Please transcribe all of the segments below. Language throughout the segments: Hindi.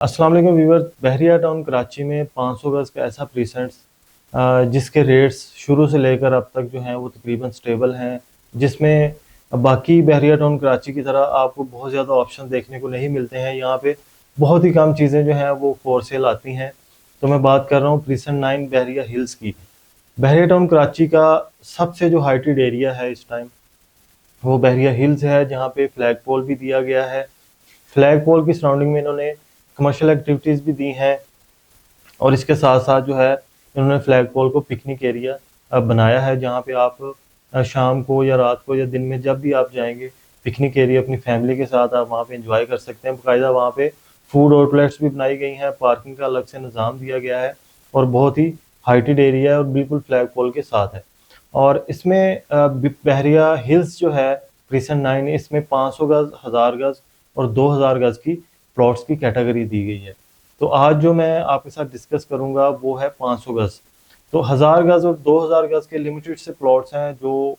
अस्सलाम वालेकुम व्यूअर। बहरिया टाउन कराची में 500 गज़ का ऐसा प्रीसेंट्स जिसके रेट्स शुरू से लेकर अब तक जो हैं वो तकरीबन स्टेबल हैं, जिसमें बाकी बहरिया टाउन कराची की तरह आपको बहुत ज़्यादा ऑप्शन देखने को नहीं मिलते हैं। यहाँ पे बहुत ही कम चीज़ें जो हैं वो फॉर सेल आती हैं। तो मैं बात कर रहा हूँ प्रीसेंट 9 बहरिया हिल्स की। बहरिया टाउन कराची का सबसे जो हाइटेड एरिया है इस टाइम वो बहरिया हिल्स है, जहाँ पे फ्लैग पोल भी दिया गया है। फ्लैग पोल की सराउंडिंग में इन्होंने कमर्शियल एक्टिविटीज़ भी दी हैं, और इसके साथ साथ जो है इन्होंने फ्लैग पोल को पिकनिक एरिया बनाया है, जहाँ पे आप शाम को या रात को या दिन में जब भी आप जाएंगे पिकनिक एरिया अपनी फैमिली के साथ आप वहाँ पे एंजॉय कर सकते हैं। बाकायदा वहाँ पे फूड आउटलेट्स भी बनाई गई हैं, पार्किंग का अलग से निज़ाम दिया गया है, और बहुत ही हाइटेड एरिया है और बिल्कुल फ्लैग पोल के साथ है। और इसमें बहरिया हिल्स जो है रिसेंट 9, इसमें 500 गज़, 1000 गज़ और 2000 गज़ की प्लॉट्स की कैटेगरी दी गई है। तो आज जो मैं आपके साथ डिस्कस करूंगा वो है 500 गज़। तो 1000 गज़ और 2000 गज़ के लिमिटेड से प्लॉट्स हैं जो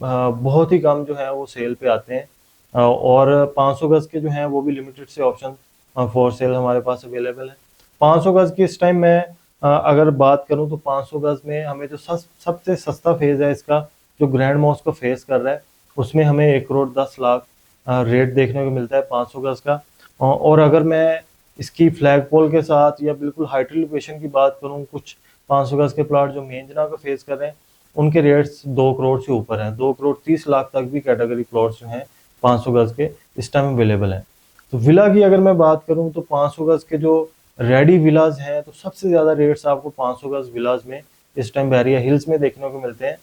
बहुत ही कम जो है वो सेल पे आते हैं, और 500 गज़ के जो हैं वो भी लिमिटेड से ऑप्शन फॉर सेल हमारे पास अवेलेबल है। 500 गज़ की इस टाइम मैं अगर बात करूं तो 500 गज़ में हमें जो सबसे सस्ता फेज़ है इसका, जो ग्रैंड मॉस को फेस कर रहा है, उसमें हमें 1 करोड़ 10 लाख रेट देखने को मिलता है 500 गज़ का। और अगर मैं इसकी फ्लैग पोल के साथ या बिल्कुल हाइटेड लोकेशन की बात करूं, कुछ 500 गज़ के प्लाट जो मेन जना को फेस कर रहे हैं उनके रेट्स 2 करोड़ से ऊपर हैं। 2 करोड़ 30 लाख तक भी कैटेगरी प्लॉट्स जो हैं 500 गज़ के इस टाइम अवेलेबल हैं। तो विला की अगर मैं बात करूं तो 500 गज़ के जो रेडी विलाज हैं, तो सबसे ज़्यादा रेट्स आपको 500 गज़ विलाज में इस टाइम बहरिया हिल्स में देखने को मिलते हैं।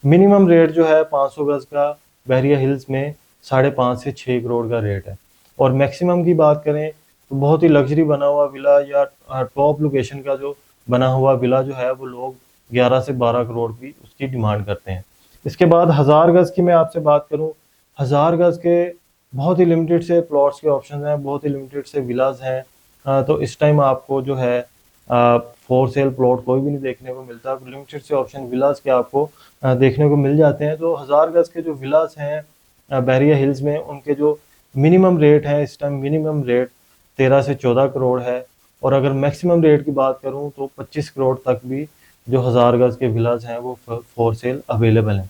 मिनिमम रेट जो है 500 गज़ का बहरिया हिल्स में 5.5 से 6 करोड़ का रेट है। और मैक्सिमम की बात करें तो बहुत ही लग्जरी बना हुआ विला या टॉप लोकेशन का जो बना हुआ विला जो है वो लोग 11 से 12 करोड़ की उसकी डिमांड करते हैं। इसके बाद 1000 गज़ की मैं आपसे बात करूं, 1000 गज़ के बहुत ही लिमिटेड से प्लॉट्स के ऑप्शन हैं, बहुत ही लिमिटेड से विलाज हैं। तो इस टाइम आपको जो है फॉर सेल प्लॉट कोई भी नहीं देखने को मिलता, लिमिटेड से ऑप्शन विलाज के आपको देखने को मिल जाते हैं। तो 1000 गज़ के जो विलाज हैं बहरिया हिल्स में, उनके जो मिनिमम रेट है इस टाइम, मिनिमम रेट 13 से 14 करोड़ है। और अगर मैक्सिमम रेट की बात करूं तो 25 करोड़ तक भी जो 1000 गज़ के विलाज हैं वो फॉर सेल अवेलेबल हैं।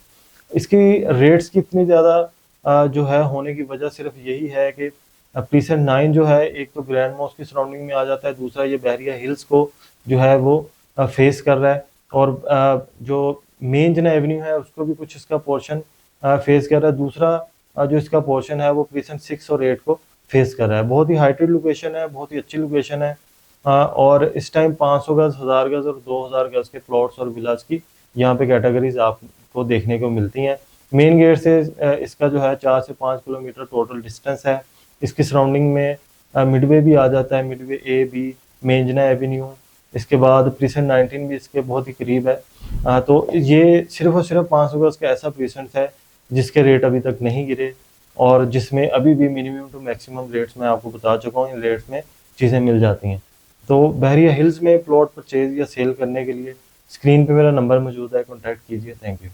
इसकी रेट्स की इतनी ज़्यादा जो है होने की वजह सिर्फ यही है कि प्रीसेंट 9 जो है एक तो ग्रैंड मॉस की सराउंडिंग में आ जाता है, दूसरा ये बहरिया हिल्स को जो है वो फेस कर रहा है, और जो मेन जना एवेन्यू है उसको भी कुछ इसका पोर्शन फेस कर रहा है। दूसरा जो इसका पोर्शन है वो प्रीसेंट 6 और 8 को फेस कर रहा है। बहुत ही हाइटेड लोकेशन है, बहुत ही अच्छी लोकेशन है। और इस टाइम 500 गज़, 1000 गज़ और 2000 गज़ के प्लॉट्स और विलाज की यहाँ पे कैटेगरीज आपको देखने को मिलती हैं। मेन गेट से इसका जो है 4 से 5 किलोमीटर टोटल डिस्टेंस है। इसकी सराउंडिंग में मिडवे भी आ जाता है, मिडवे ए बी, मेंजना एवेन्यू, इसके बाद प्रीसेंट 19 भी इसके बहुत ही करीब है। तो ये सिर्फ और सिर्फ 500 गज़ का ऐसा प्रीसेंट है जिसके रेट अभी तक नहीं गिरे, और जिसमें अभी भी मिनिमम टू मैक्सिमम रेट्स मैं आपको बता चुका हूँ, इन रेट्स में चीज़ें मिल जाती हैं। तो बहरिया हिल्स में प्लॉट परचेज या सेल करने के लिए स्क्रीन पे मेरा नंबर मौजूद है, कॉन्टैक्ट कीजिए। Thank you.